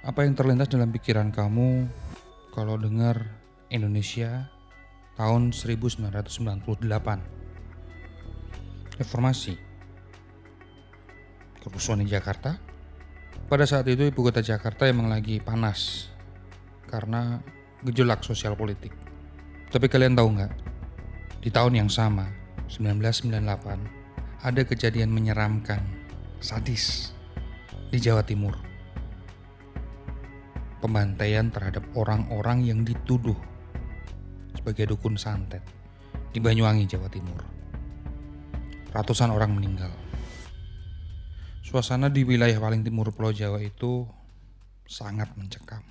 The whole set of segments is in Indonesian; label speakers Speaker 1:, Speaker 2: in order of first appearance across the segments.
Speaker 1: Apa yang terlintas dalam pikiran kamu kalau dengar Indonesia tahun 1998? Reformasi, kerusuhan di Jakarta. Pada saat itu ibu kota Jakarta emang lagi panas karena gejolak sosial politik. Tapi kalian tahu nggak? Di tahun yang sama, 1998, ada kejadian menyeramkan, sadis di Jawa Timur. Pembantaian terhadap orang-orang yang dituduh sebagai dukun santet di Banyuwangi, Jawa Timur. Ratusan orang meninggal. Suasana di wilayah paling timur Pulau Jawa itu sangat mencekam,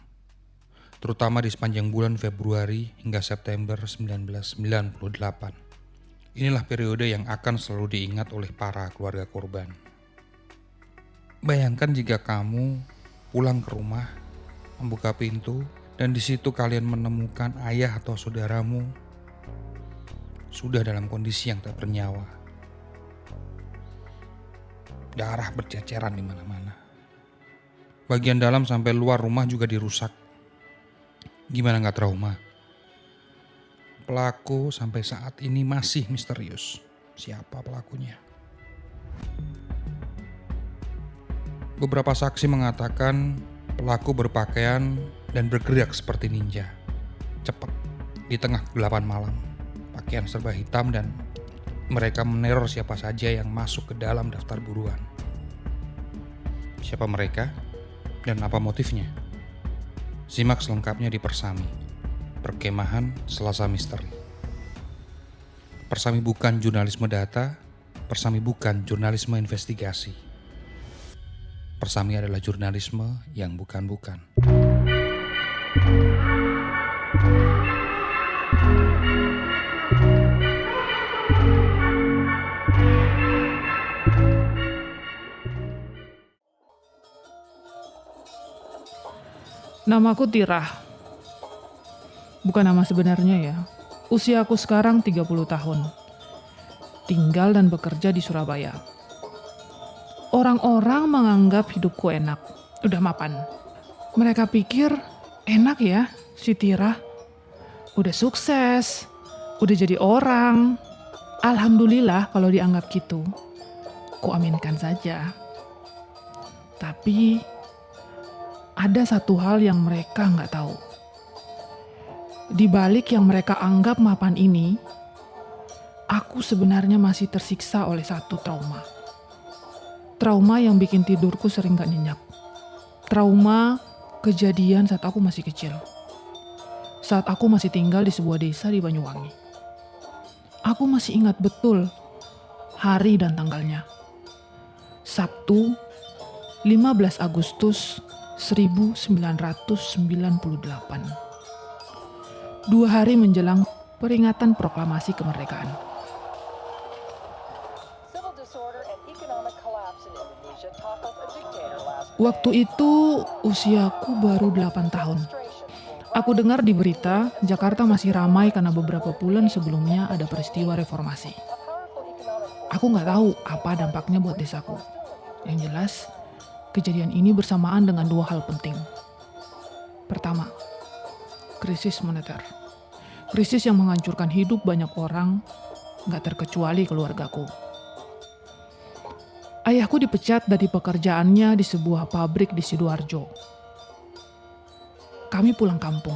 Speaker 1: terutama di sepanjang bulan Februari hingga September 1998. Inilah periode yang akan selalu diingat oleh para keluarga korban. Bayangkan jika kamu pulang ke rumah, membuka pintu, dan di situ kalian menemukan ayah atau saudaramu sudah dalam kondisi yang tak bernyawa. Darah berceceran di mana-mana. Bagian dalam sampai luar rumah juga dirusak. Gimana nggak trauma? Pelaku sampai saat ini masih misterius. Siapa pelakunya? Beberapa saksi mengatakan pelaku berpakaian dan bergerak seperti ninja. Cepat, di tengah kegelapan malam. Pakaian serba hitam dan mereka meneror siapa saja yang masuk ke dalam daftar buruan. Siapa mereka dan apa motifnya? Simak selengkapnya di Persami, Perkemahan Selasa Misteri. Persami bukan jurnalisme data, Persami bukan jurnalisme investigasi. Persami adalah jurnalisme yang bukan-bukan.
Speaker 2: Namaku Tirah. Bukan nama sebenarnya ya. Usiaku sekarang 30 tahun. Tinggal dan bekerja di Surabaya. Orang-orang menganggap hidupku enak. Udah mapan. Mereka pikir enak ya si Tirah. Udah sukses. Udah jadi orang. Alhamdulillah kalau dianggap gitu. Ku aminkan saja. Tapi ada satu hal yang mereka nggak tahu. Di balik yang mereka anggap mapan ini, aku sebenarnya masih tersiksa oleh satu trauma. Trauma yang bikin tidurku sering gak nyenyak. Trauma kejadian saat aku masih kecil. Saat aku masih tinggal di sebuah desa di Banyuwangi. Aku masih ingat betul hari dan tanggalnya. Sabtu, 15 Agustus 1998. 2 hari menjelang peringatan proklamasi kemerdekaan. Waktu itu usiaku baru 8 tahun. Aku dengar di berita Jakarta masih ramai karena beberapa bulan sebelumnya ada peristiwa reformasi. Aku nggak tahu apa dampaknya buat desaku. Yang jelas, kejadian ini bersamaan dengan 2 hal penting. Pertama, krisis moneter. Krisis yang menghancurkan hidup banyak orang, gak terkecuali keluargaku. Ayahku dipecat dari pekerjaannya di sebuah pabrik di Sidoarjo. Kami pulang kampung.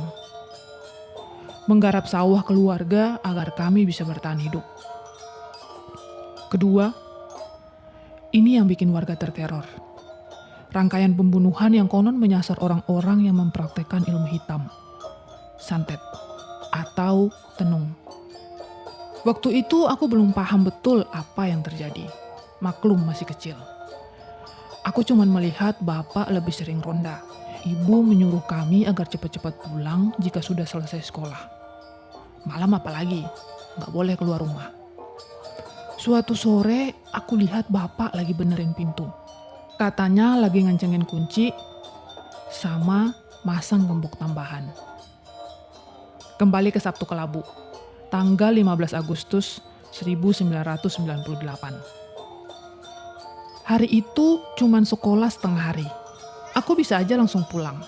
Speaker 2: Menggarap sawah keluarga agar kami bisa bertahan hidup. Kedua, ini yang bikin warga terteror. Rangkaian pembunuhan yang konon menyasar orang-orang yang mempraktekkan ilmu hitam, santet, atau tenung. Waktu itu aku belum paham betul apa yang terjadi. Maklum masih kecil. Aku cuma melihat bapak lebih sering ronda. Ibu menyuruh kami agar cepat-cepat pulang jika sudah selesai sekolah. Malam apalagi, gak boleh keluar rumah. Suatu sore aku lihat bapak lagi benerin pintu. Katanya lagi ngencengin kunci sama masang gembok tambahan. Kembali ke Sabtu Kelabu, tanggal 15 Agustus 1998. Hari itu cuman sekolah setengah hari. Aku bisa aja langsung pulang.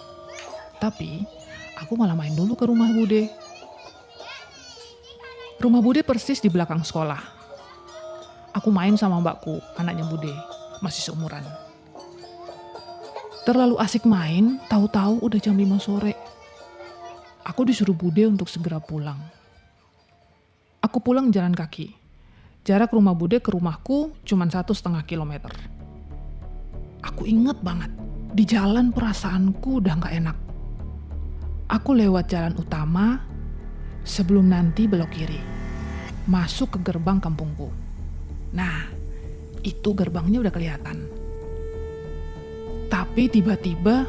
Speaker 2: Tapi aku malah main dulu ke rumah Bude. Rumah Bude persis di belakang sekolah. Aku main sama mbakku, anaknya Bude, masih seumuran. Terlalu asik main, tahu-tahu udah jam 5 sore. Aku disuruh Bude untuk segera pulang. Aku pulang jalan kaki. Jarak rumah Bude ke rumahku cuma 1,5 kilometer. Aku inget banget, di jalan perasaanku udah gak enak. Aku lewat jalan utama sebelum nanti belok kiri, masuk ke gerbang kampungku. Nah, itu gerbangnya udah kelihatan. Tapi tiba-tiba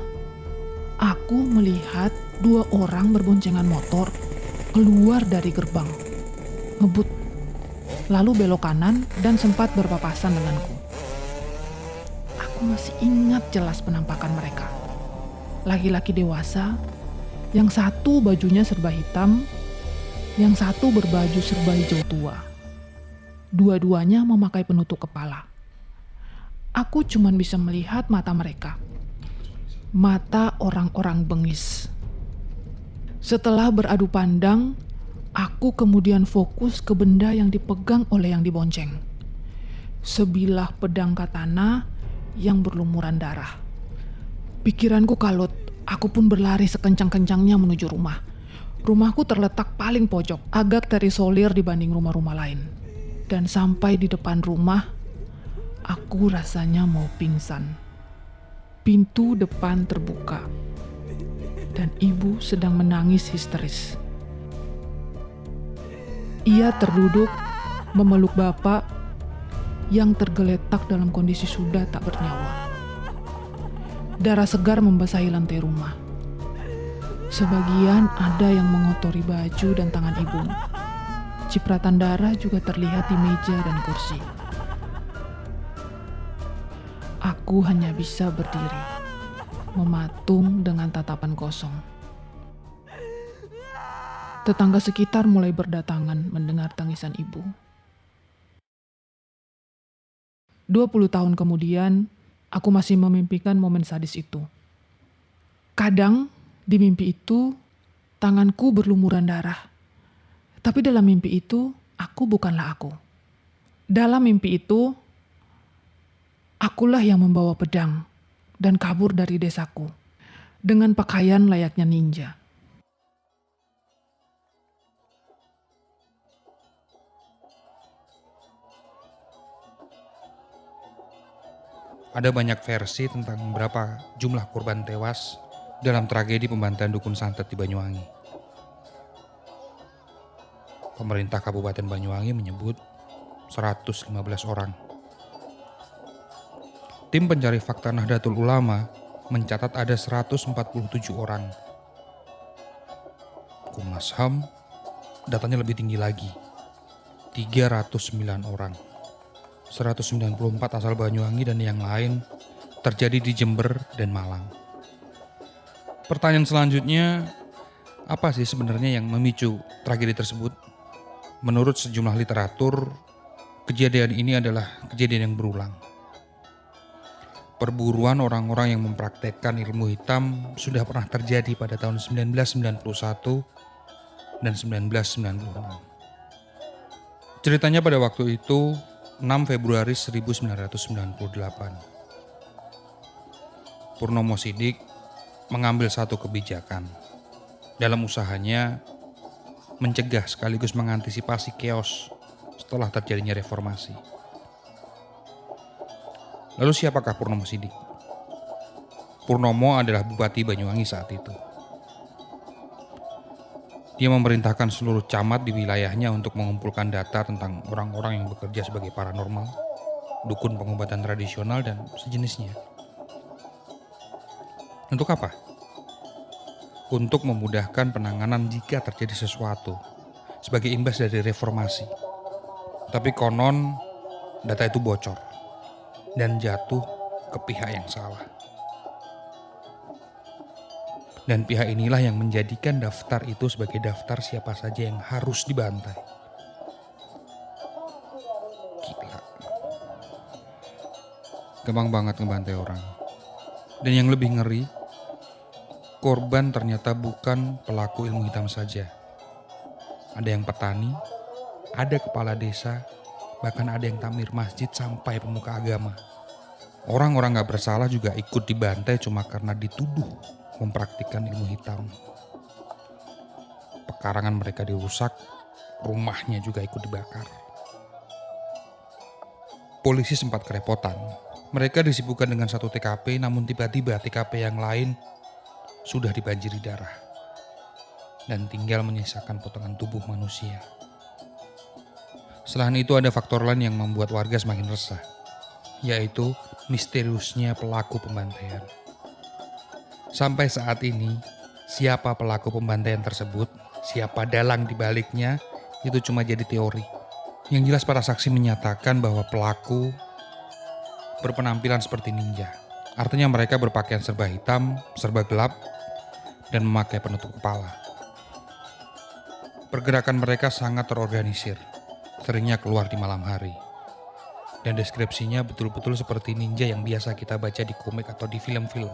Speaker 2: aku melihat 2 orang berboncengan motor keluar dari gerbang, ngebut, lalu belok kanan dan sempat berpapasan denganku. Aku masih ingat jelas penampakan mereka. Laki-laki dewasa, yang satu bajunya serba hitam, yang satu berbaju serba hijau tua. Dua-duanya memakai penutup kepala. Aku cuma bisa melihat mata mereka. Mata orang-orang bengis. Setelah beradu pandang, aku kemudian fokus ke benda yang dipegang oleh yang dibonceng. Sebilah pedang katana yang berlumuran darah. Pikiranku kalut, aku pun berlari sekencang-kencangnya menuju rumah. Rumahku terletak paling pojok, agak terisolir dibanding rumah-rumah lain. Dan sampai di depan rumah, aku rasanya mau pingsan. Pintu depan terbuka, dan ibu sedang menangis histeris. Ia terduduk memeluk bapak yang tergeletak dalam kondisi sudah tak bernyawa. Darah segar membasahi lantai rumah. Sebagian ada yang mengotori baju dan tangan ibu. Cipratan darah juga terlihat di meja dan kursi. Aku hanya bisa berdiri, mematung dengan tatapan kosong. Tetangga sekitar mulai berdatangan mendengar tangisan ibu. 20 tahun kemudian, aku masih memimpikan momen sadis itu. Kadang, di mimpi itu, tanganku berlumuran darah. Tapi dalam mimpi itu, aku bukanlah aku. Dalam mimpi itu, akulah yang membawa pedang dan kabur dari desaku dengan pakaian layaknya ninja.
Speaker 1: Ada banyak versi tentang berapa jumlah korban tewas dalam tragedi pembantaian dukun santet di Banyuwangi. Pemerintah Kabupaten Banyuwangi menyebut 115 orang. Tim pencari fakta Nahdlatul Ulama mencatat ada 147 orang. Komnas HAM datanya lebih tinggi lagi, 309 orang. 194 asal Banyuwangi dan yang lain terjadi di Jember dan Malang. Pertanyaan selanjutnya, apa sih sebenarnya yang memicu tragedi tersebut? Menurut sejumlah literatur, kejadian ini adalah kejadian yang berulang. Perburuan orang-orang yang mempraktekkan ilmu hitam sudah pernah terjadi pada tahun 1991 dan 1996. Ceritanya pada waktu itu 6 Februari 1998. Purnomo Sidik mengambil satu kebijakan dalam usahanya mencegah sekaligus mengantisipasi chaos setelah terjadinya reformasi. Lalu siapakah Purnomo Sidik? Purnomo adalah Bupati Banyuwangi saat itu. Dia memerintahkan seluruh camat di wilayahnya untuk mengumpulkan data tentang orang-orang yang bekerja sebagai paranormal, dukun pengobatan tradisional, dan sejenisnya. Untuk apa? Untuk memudahkan penanganan jika terjadi sesuatu sebagai imbas dari reformasi. Tapi konon data itu bocor dan jatuh ke pihak yang salah. Dan pihak inilah yang menjadikan daftar itu sebagai daftar siapa saja yang harus dibantai. Gila. Gampang banget ngebantai orang. Dan yang lebih ngeri, korban ternyata bukan pelaku ilmu hitam saja. Ada yang petani, ada kepala desa, bahkan ada yang takmir masjid sampai pemuka agama. Orang-orang gak bersalah juga ikut dibantai cuma karena dituduh mempraktikkan ilmu hitam. Pekarangan mereka dirusak, rumahnya juga ikut dibakar. Polisi sempat kerepotan. Mereka disibukkan dengan satu TKP, namun tiba-tiba TKP yang lain sudah dibanjiri darah. Dan tinggal menyisakan potongan tubuh manusia. Selain itu ada faktor lain yang membuat warga semakin resah, yaitu misteriusnya pelaku pembantaian. Sampai saat ini, siapa pelaku pembantaian tersebut, siapa dalang di baliknya, itu cuma jadi teori. Yang jelas para saksi menyatakan bahwa pelaku berpenampilan seperti ninja. Artinya mereka berpakaian serba hitam, serba gelap, dan memakai penutup kepala. Pergerakan mereka sangat terorganisir, seringnya keluar di malam hari. Dan deskripsinya betul-betul seperti ninja yang biasa kita baca di komik atau di film-film.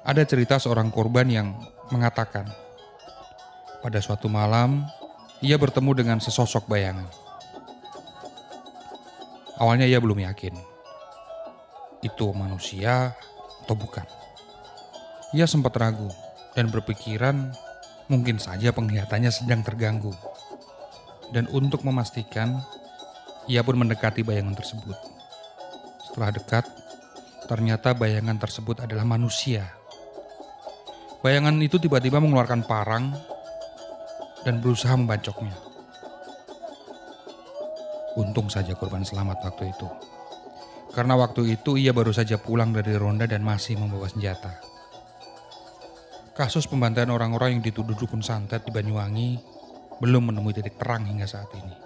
Speaker 1: Ada cerita seorang korban yang mengatakan, pada suatu malam, ia bertemu dengan sesosok bayangan. Awalnya ia belum yakin, itu manusia atau bukan. Ia sempat ragu dan berpikiran mungkin saja penglihatannya sedang terganggu. Dan untuk memastikan, ia pun mendekati bayangan tersebut. Setelah dekat, ternyata bayangan tersebut adalah manusia. Bayangan itu tiba-tiba mengeluarkan parang dan berusaha membacoknya. Untung saja korban selamat waktu itu. Karena waktu itu ia baru saja pulang dari ronda dan masih membawa senjata. Kasus pembantaian orang-orang yang dituduh dukun santet di Banyuwangi belum menemui titik terang hingga saat ini.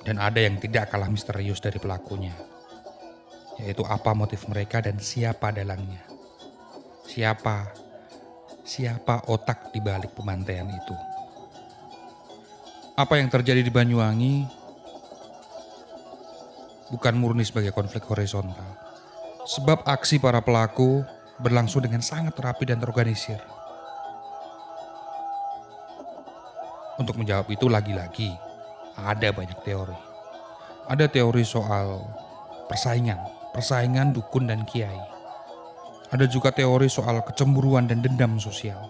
Speaker 1: Dan ada yang tidak kalah misterius dari pelakunya, yaitu apa motif mereka dan siapa dalangnya. Siapa otak di balik pembantaian itu. Apa yang terjadi di Banyuwangi bukan murni sebagai konflik horizontal. Sebab aksi para pelaku berlangsung dengan sangat rapi dan terorganisir. Untuk menjawab itu lagi-lagi, ada banyak teori. Ada teori soal persaingan dukun dan kiai. Ada juga teori soal kecemburuan dan dendam sosial.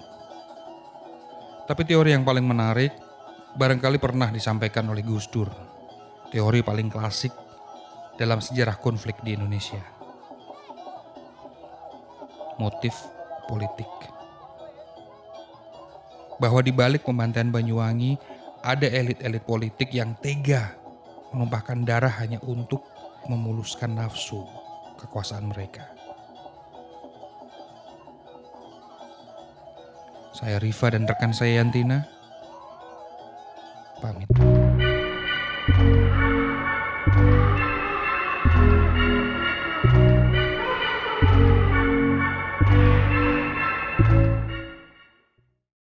Speaker 1: Tapi teori yang paling menarik barangkali pernah disampaikan oleh Gus Dur. Teori paling klasik dalam sejarah konflik di Indonesia. Motif politik. Bahwa di balik pembantaian Banyuwangi ada elit-elit politik yang tega menumpahkan darah hanya untuk memuluskan nafsu kekuasaan mereka. Saya Rifa dan rekan saya Yantina pamit.